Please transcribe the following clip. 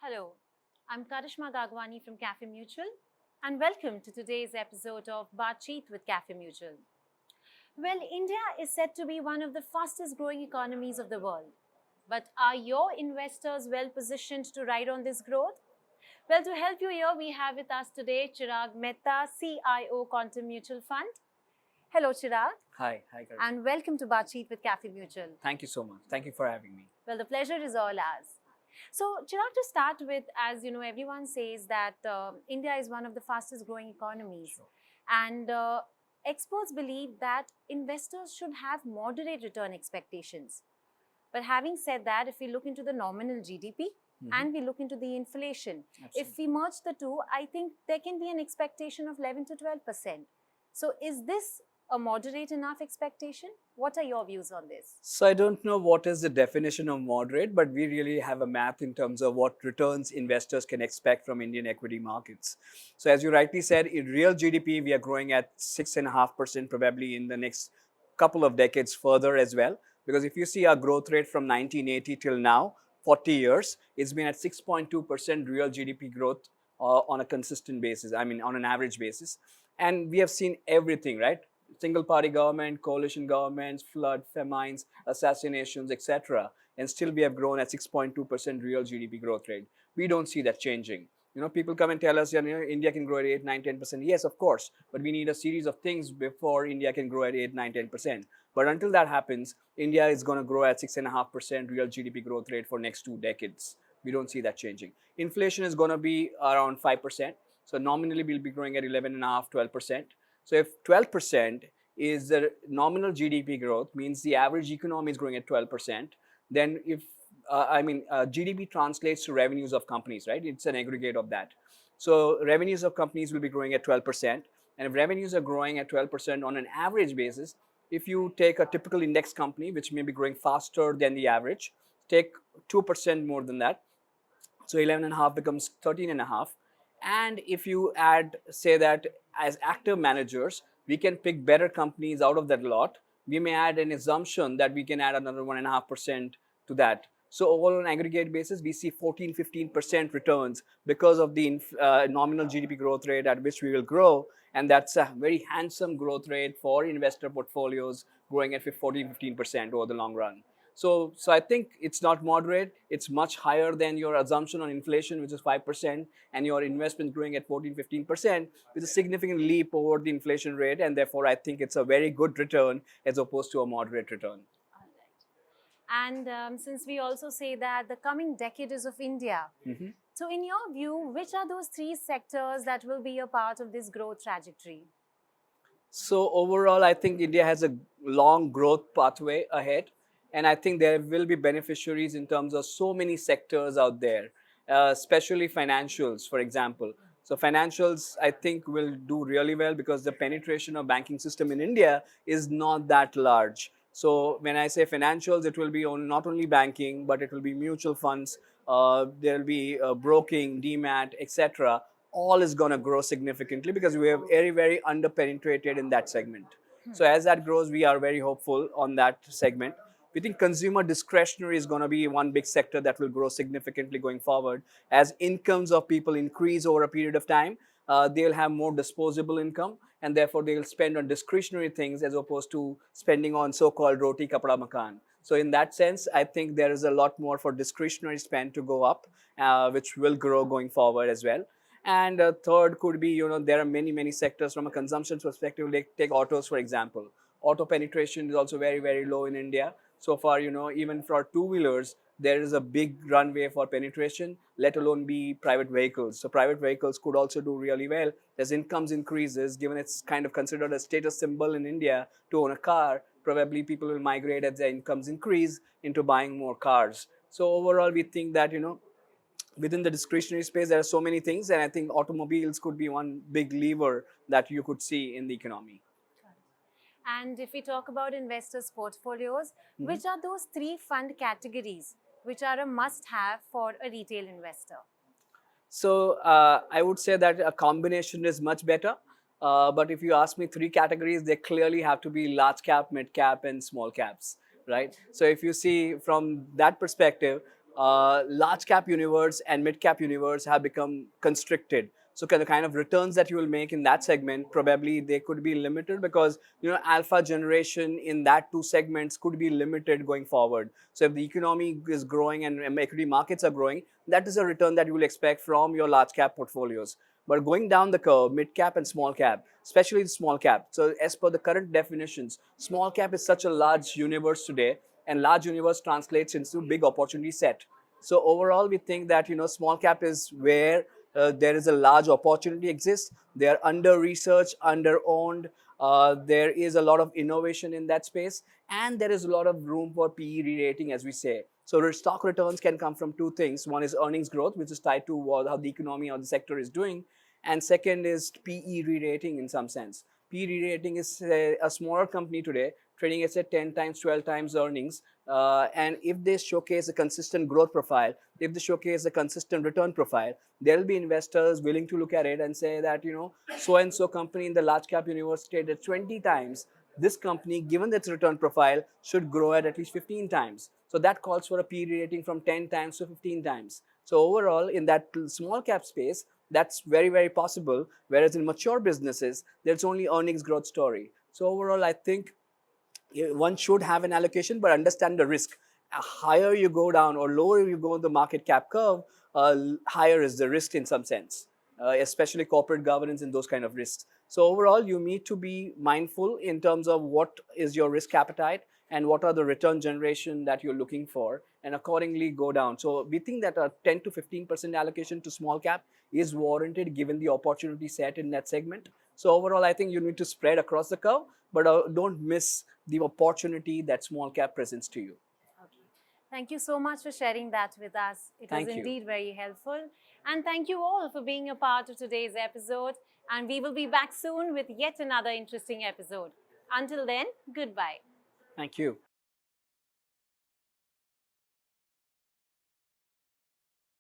Hello, I'm Karishma Gagwani from Cafemutual, and welcome to today's episode of Baatcheet with Cafemutual. Well, India is said to be one of the fastest growing economies of the world. But are your investors well positioned to ride on this growth? Well, to help you here, we have with us today Chirag Mehta, CIO Quantum Mutual Fund. Hello, Chirag, Hi, Karan. and welcome to Baatcheet with Cafemutual. Thank you so much. Thank you for having me. Well, the pleasure is all ours. So, Chirag, to start with, as you know, everyone says that India is one of the fastest growing economies. Sure. And experts believe that investors should have moderate return expectations. But having said that, if we look into the nominal GDP and we look into the inflation, if we merge the two, I think there can be an expectation of 11 to 12%. So, is this a moderate enough expectation? What are your views on this? So I don't know what is the definition of moderate, but we really have a math in terms of what returns investors can expect from Indian equity markets. So as you rightly said, in real GDP, we are growing at 6.5% probably in the next couple of decades further as well. Because if you see our growth rate from 1980 till now, 40 years, it's been at 6.2% real GDP growth on a consistent basis. I mean, on an average basis. And we have seen everything, right? Single party government, coalition governments, flood, famines, assassinations, etc. And still we have grown at 6.2% real GDP growth rate. We don't see that changing. People come and tell us, India can grow at 8, 9, 10%. Yes, of course, but we need a series of things before India can grow at 8, 9, 10%. But until that happens, India is going to grow at 6.5% real GDP growth rate for next 2 decades. We don't see that changing. Inflation is going to be around 5%. So nominally, we'll be growing at 11.5, 12%. So if 12% is the nominal GDP growth, means the average economy is growing at 12%, then if, GDP translates to revenues of companies, right? It's an aggregate of that. So revenues of companies will be growing at 12%. And if revenues are growing at 12% on an average basis, if you take a typical index company, which may be growing faster than the average, take 2% more than that. So 11.5 becomes 13.5. And if you add, say that as active managers, we can pick better companies out of that lot. We may add an assumption that we can add another 1.5% to that. So overall on aggregate basis, we see 14, 15% returns because of the nominal GDP growth rate at which we will grow. And that's a very handsome growth rate for investor portfolios growing at 14, 15% over the long run. So I think it's not moderate. It's much higher than your assumption on inflation, which is 5%, and your investment growing at 14, 15%, with a significant leap over the inflation rate. And therefore, I think it's a very good return as opposed to a moderate return. All right. And since we also say that the coming decade is of India, so in your view, which are those three sectors that will be a part of this growth trajectory? So overall, I think India has a long growth pathway ahead. And I think there will be beneficiaries in terms of so many sectors out there, especially financials, for example. So financials, I think, will do really well because the penetration of banking system in India is not that large. So when I say financials, it will be not only banking, but it will be mutual funds. There will be broking, demat, etc. All is going to grow significantly because we are very, very underpenetrated in that segment. So as that grows, we are very hopeful on that segment. We think consumer discretionary is going to be one big sector that will grow significantly going forward. As incomes of people increase over a period of time, they'll have more disposable income, and therefore they'll spend on discretionary things as opposed to spending on so-called roti kapda makan. So in that sense, I think there is a lot more for discretionary spend to go up, which will grow going forward as well. And third could be, there are many, many sectors from a consumption perspective. Take autos, for example. Auto penetration is also very, very low in India. So far, even for two-wheelers, there is a big runway for penetration, let alone be private vehicles. So private vehicles could also do really well as incomes increases, given it's kind of considered a status symbol in India to own a car. Probably people will migrate as their incomes increase into buying more cars. So overall, we think that, within the discretionary space, there are so many things. And I think automobiles could be one big lever that you could see in the economy. And if we talk about investors' portfolios, which are those three fund categories which are a must-have for a retail investor? So I would say that a combination is much better. But if you ask me three categories, they clearly have to be large cap, mid cap, and small caps, right? So if you see from that perspective, large cap universe and mid cap universe have become constricted. So the kind of returns that you will make in that segment, probably they could be limited because alpha generation in that two segments could be limited going forward. So if the economy is growing and equity markets are growing, that is a return that you will expect from your large cap portfolios. But going down the curve, mid cap and small cap, especially the small cap. So as per the current definitions, small cap is such a large universe today, and large universe translates into big opportunity set. So overall, we think that small cap is where there is a large opportunity exists. They are under researched, under owned. There is a lot of innovation in that space, and there is a lot of room for PE re-rating, as we say. So stock returns can come from two things. One is earnings growth, which is tied to how the economy or the sector is doing, and second is PE re-rating in some sense. PE re-rating is a smaller company today trading at say 10 times, 12 times earnings. And if they showcase a consistent growth profile, if they showcase a consistent return profile, there will be investors willing to look at it and say that, so and so company in the large cap universe traded 20 times. This company, given its return profile, should grow at least 15 times. So that calls for a PE rating from 10 times to 15 times. So overall, in that small cap space, that's very, very possible. Whereas in mature businesses, there's only earnings growth story. So overall, I think one should have an allocation, but understand the risk. Higher you go down or lower you go in the market cap curve, higher is the risk in some sense, especially corporate governance and those kind of risks. So overall, you need to be mindful in terms of what is your risk appetite and what are the return generation that you're looking for, and accordingly go down. So we think that a 10 to 15% allocation to small cap is warranted given the opportunity set in that segment. So overall, I think you need to spread across the curve, but don't miss the opportunity that small cap presents to you. Okay. Thank you so much for sharing that with us. It was Thank you. indeed very helpful. And thank you all for being a part of today's episode. And we will be back soon with yet another interesting episode. Until then, goodbye. Thank you.